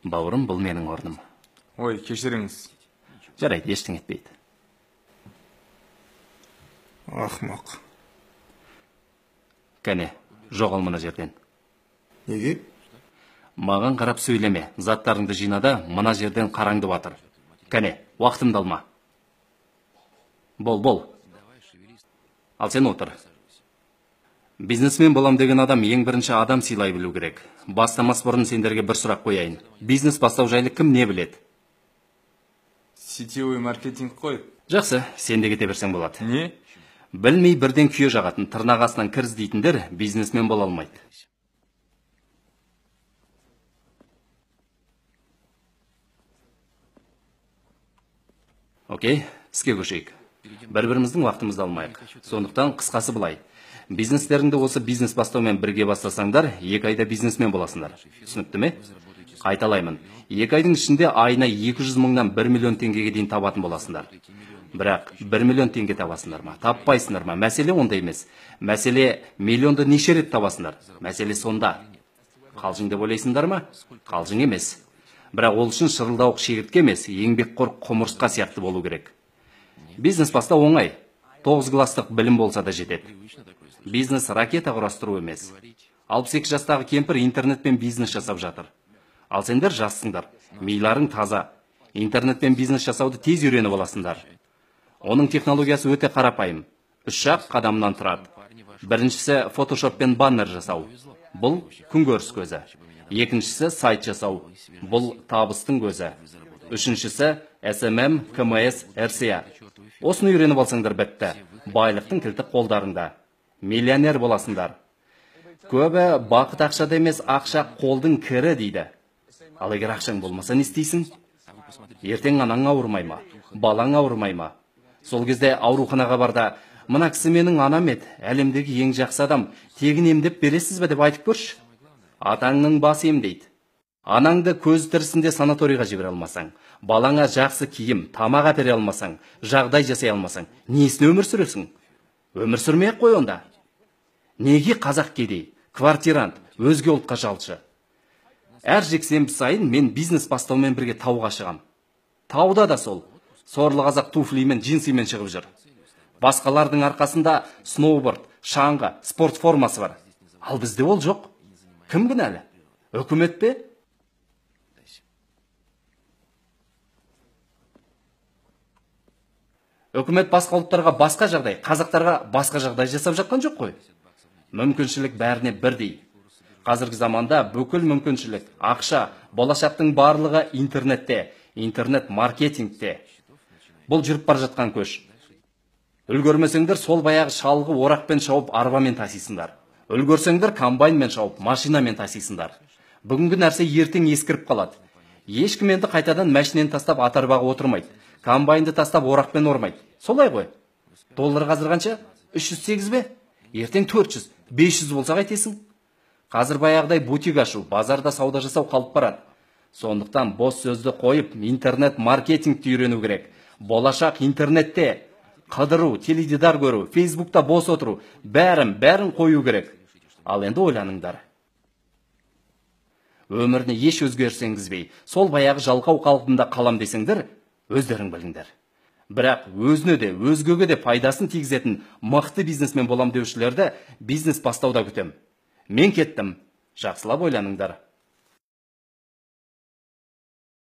Бауырым, бұл менің орным. Ой, кешіріңіз. Жарайды, ештеңе етпейді. Ақмақ. Кәне, жоғал мына жерден. Неге? Маған қарап сөйлеме, заттарыңды жинада, мына жерден қараңды батыр. Кәне, уақытымды алма. Бол. Ал сен отыр. Бизнесмен болам деген адам ең бірінші адам сыйлай білу керек. Бастамас бұрын сендерге бір сұрақ қояйын. Бизнес бастау жайлы кім не білет? Сетевой маркетинг қой. Жақсы, сен де кете берсең болады. Не? Білмей бірден күйе жағатын, тырнақ астынан кір іздейтіндер бизнесмен бола алмайды. Окей, іске көшейік. Бір-біріміздің уақытымызды алмайық. Сондықтан қысқасы былай. Бизнестеріңді осы бизнес бастаумен бірге бастасаңдар, 2 айда бизнесмен боласыңдар. Түсінікті ме? Қайталаймын. 2 айдың ішінде айына 200 мыңнан 1 миллион теңгеге дейін табатын боласыңдар. Бірақ 1 миллион теңге табасыңдар ма? Таппайсыңдар ма? Мәселе онда емес. Мәселе миллионды неше рет табасыңдар. Мәселе сонда. Қалжың деп ойлайсыңдар ма? Қалжың емес. Бірақ ол үшін шырылдауық шегіртке емес, еңбекқор құмырсқа сияқты болу керек. Бизнес бастау оңай. 9 класстық білім болса да жетеді. Бизнес ракета құрастыру емес. 62 жастағы кемпір интернетпен бизнес жасап жатыр. Ал сендер жассыңдар. Миларың таза. Интернетпен бизнес жасауды тез үйреніп аласыңдар. Оның технологиясы өте қарапайым. 3 қадамнан тұрады. Біріншісі фотошоппен баннер жасау. Бұл күнкөріс көзі. Екіншісі сайт жасау. Бұл табыстың көзі. Үшіншісі SMM, КМС, RCA. Осыны үйреніп алсаңдар бітті. Байлықтың кілті қолдарыңда. Миллионер боласыңдар. Көбі бақыт ақшада емес, ақша қолдың кірі дейді. Ал егер ақшаң болмаса не істейсің? Ертең анаң ауырмай ма? Балаң ауырмай ма? Сол кезде ауруханаға барда, мына кісі менің анам еді, әлемдегі ең жақсы адам, тегін емдеп бересіз бе деп айтып көрші. Атаңның басы емдейді. Анаңды көз тірісінде санаторийға жібере алмасаң, балаңа жақсы киім, тамақ әпере алмасаң, жағдай жасай алмасаң, несіне өмір сүресің? Өмір сүрмей-ақ қой онда. Неге қазақ кедей, квартирант, өзге ұлтқа жалшы? Әр жексенбі сайын мен бизнес бастаумен бірге тауға шығам. Тауда да сол. Сорлы қазақ туфлимен, джинсимен шығып жүр. Басқалардың арқасында сноуборд, шаңғы, спорт формасы бар. Ал бізде ол жоқ. Кім кінәлі? Үкімет пе? Үкімет басқа ұлттарға басқа жағдай, қазақтарға басқа жағдай жасап жатқан жоқ қой. Мүмкіншілік бәріне бірдей. Қазіргі заманда бүкіл мүмкіншілік, ақша, болашақтың барлығы интернетте, интернет маркетингте. Бұл жүріп бар жатқан көш. Үлгермесеңдер сол баяғы шалғы орақпен шауып арбамен тасисыңдар. Үлгерсеңдер комбайнмен шауып машинамен тасисыңдар. Бүгінгі нәрсе ертең ескіріп қалады. Ешкім енді қайтадан машинаны тастап ат-арбаға отырмайды. Комбайнды тастап орақпен ормайды. Солай ғой. Доллар қазір қанша? 308 бе? Ертең 400, 500 болса қайтесің? Қазір баяғыдай бутик ашу, базарда сауда жасау қалып барады. Сондықтан бос сөзді қойып, интернет маркетингті үйрену керек. Болашақ интернетте. Қыдыру, теледидар көру, Фейсбукта бос отыру, бәрін қою керек. Ал енді ойланыңдар. Өміріне еш өзгеріс енгізбей, сол баяғы жалқау қалпында қалам десеңдер, өздерің біліңдер. Бірақ өзіне де, өзгеге де пайдасын тигізетін мықты бизнесмен болам деушілерді бизнес бастауда күтем. Мен кеттім. Жақсылап ойланыңдар.